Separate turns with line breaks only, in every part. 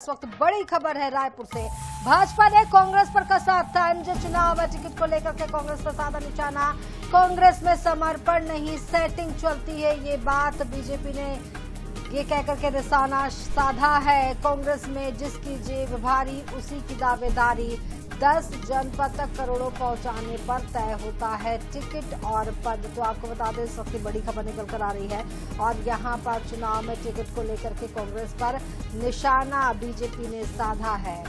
इस वक्त बड़ी खबर है रायपुर से। भाजपा ने कांग्रेस पर कसा तंज। चुनाव टिकट को लेकर के कांग्रेस पर साधा निशाना। कांग्रेस में समर्पण नहीं, सेटिंग चलती है, ये बात बीजेपी ने ये कहकर के निशाना साधा है। कांग्रेस में जिसकी जेब भारी उसी की दावेदारी। 10 जनपद तक करोड़ों पहुंचाने पर तय होता है टिकट और पद। तो आपको बता दें, इस वक्त बड़ी खबर निकल कर आ रही है और यहां पर चुनाव में टिकट को लेकर के कांग्रेस पर निशाना बीजेपी ने साधा है।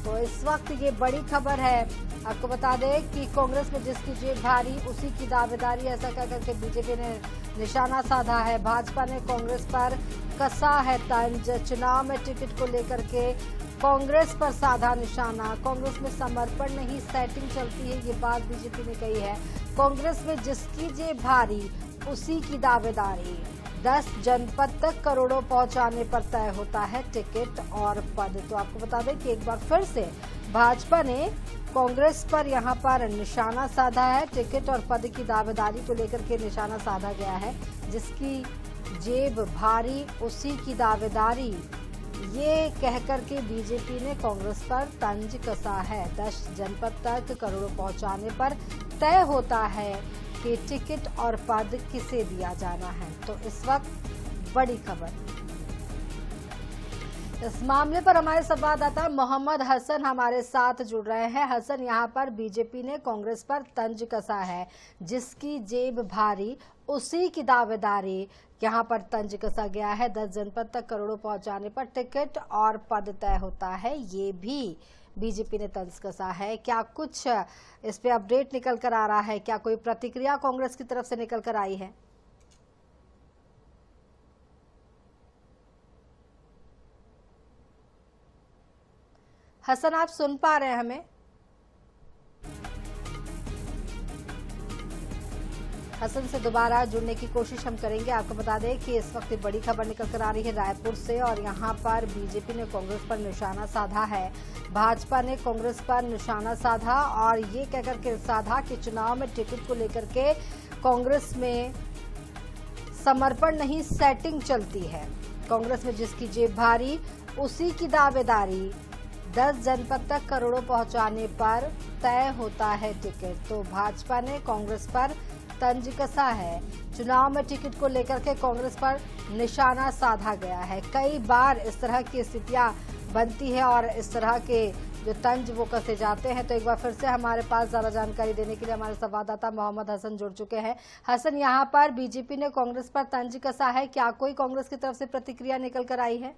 तो इस वक्त ये बड़ी खबर है। आपको बता दें कि कांग्रेस में जिसकी जेब भारी उसी की दावेदारी, ऐसा कहकर के बीजेपी ने निशाना साधा है। भाजपा ने कांग्रेस पर कसा है तंज। चुनाव में टिकट को लेकर के कांग्रेस पर साधा निशाना। कांग्रेस में समर्पण नहीं, सेटिंग चलती है, ये बात बीजेपी ने कही है। कांग्रेस में जिसकी जेब भारी उसी की दावेदारी। 10 जनपद तक करोड़ों पहुंचाने पर तय होता है टिकट और पद। तो आपको बता दें कि एक बार फिर से भाजपा ने कांग्रेस पर यहां पर निशाना साधा है। टिकट और पद की दावेदारी को लेकर के निशाना साधा गया है। जिसकी जेब भारी उसी की दावेदारी, ये कहकर के बीजेपी ने कांग्रेस पर तंज कसा है। 10 जनपद तक करोड़ों पहुंचाने पर तय होता है कि टिकट और पद किसे दिया जाना है। तो इस वक्त बड़ी खबर। इस मामले पर हमारे संवाददाता मोहम्मद हसन हमारे साथ जुड़ रहे हैं। हसन, यहां पर बीजेपी ने कांग्रेस पर तंज कसा है। जिसकी जेब भारी उसी की दावेदारी, यहां पर तंज कसा गया है। 10 जनपद तक करोड़ों पहुंचाने पर टिकट और पद तय होता है, ये भी बीजेपी ने तंज कसा है। क्या कुछ इस पे अपडेट निकल कर आ रहा है? क्या कोई प्रतिक्रिया कांग्रेस की तरफ से निकल कर आई है? हसन, आप सुन पा रहे हैं हमें? हसन से दोबारा जुड़ने की कोशिश हम करेंगे। आपको बता दें कि इस वक्त बड़ी खबर निकल कर आ रही है रायपुर से और यहां पर बीजेपी ने कांग्रेस पर निशाना साधा है। भाजपा ने कांग्रेस पर निशाना साधा और ये कहकर के साधा कि चुनाव में टिकट को लेकर के कांग्रेस में समर्पण नहीं, सेटिंग चलती है। कांग्रेस में जिसकी जेब भारी उसी की दावेदारी। 10 जनपद तक करोड़ों पहुंचाने पर तय होता है टिकट। तो भाजपा ने कांग्रेस पर तंज कसा है। चुनाव में टिकट को लेकर के कांग्रेस पर निशाना साधा गया है। कई बार इस तरह की स्थितियां बनती है और इस तरह के जो तंज वो कसे जाते हैं। तो एक बार फिर से हमारे पास ज्यादा जानकारी देने के लिए हमारे संवाददाता मोहम्मद हसन जुड़ चुके हैं। हसन, यहाँ पर बीजेपी ने कांग्रेस पर तंज कसा है, क्या कोई कांग्रेस की तरफ से प्रतिक्रिया निकल कर आई है?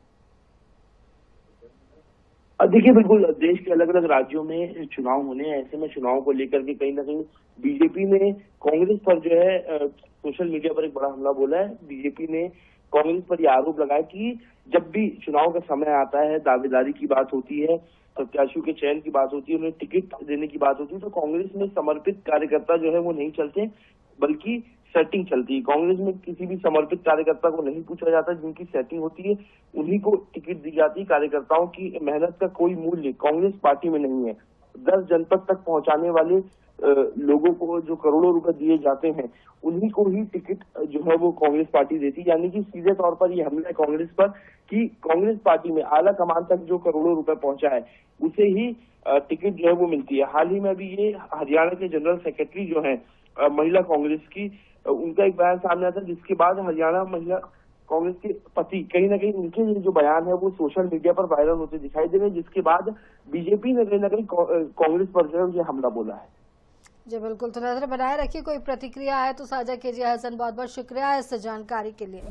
देखिए, बिल्कुल देश के अलग अलग राज्यों में चुनाव होने हैं। ऐसे में चुनाव को लेकर के कहीं ना कहीं बीजेपी ने कांग्रेस पर जो है सोशल मीडिया पर एक बड़ा हमला बोला है। बीजेपी ने कांग्रेस पर यह आरोप लगाया कि जब भी चुनाव का समय आता है, दावेदारी की बात होती है, प्रत्याशियों के चयन की बात होती है, उन्हें टिकट देने की बात होती है, तो कांग्रेस में समर्पित कार्यकर्ता जो है वो नहीं चलते, बल्कि सेटिंग चलती है। कांग्रेस में किसी भी समर्पित कार्यकर्ता को नहीं पूछा जाता, जिनकी सेटिंग होती है उन्हीं को टिकट दी जाती है। कार्यकर्ताओं की मेहनत का कोई मूल्य कांग्रेस पार्टी में नहीं है। 10 जनपद तक पहुंचाने वाले लोगों को जो करोड़ों रुपए दिए जाते हैं, उन्हीं को ही टिकट जो है वो कांग्रेस पार्टी देती है। यानी कि सीधे तौर पर ये हमला है कांग्रेस पर कि कांग्रेस पार्टी में आला कमान तक जो करोड़ों रुपए पहुंचा है उसे ही टिकट जो है वो मिलती है। हाल ही में अभी ये हरियाणा के जनरल सेक्रेटरी जो है महिला कांग्रेस की, उनका एक बयान सामने आता है, जिसके बाद हरियाणा महिला कांग्रेस के पति कहीं ना कहीं उनके जो बयान है वो सोशल मीडिया पर वायरल होते दिखाई दे रहे हैं, जिसके बाद बीजेपी ने कहीं ना कहीं कांग्रेस पर जो है ये हमला बोला है।
जी बिल्कुल, तो नजर बनाए रखिए, कोई प्रतिक्रिया है तो साझा कीजिए। हसन, बहुत बहुत शुक्रिया इस जानकारी के लिए।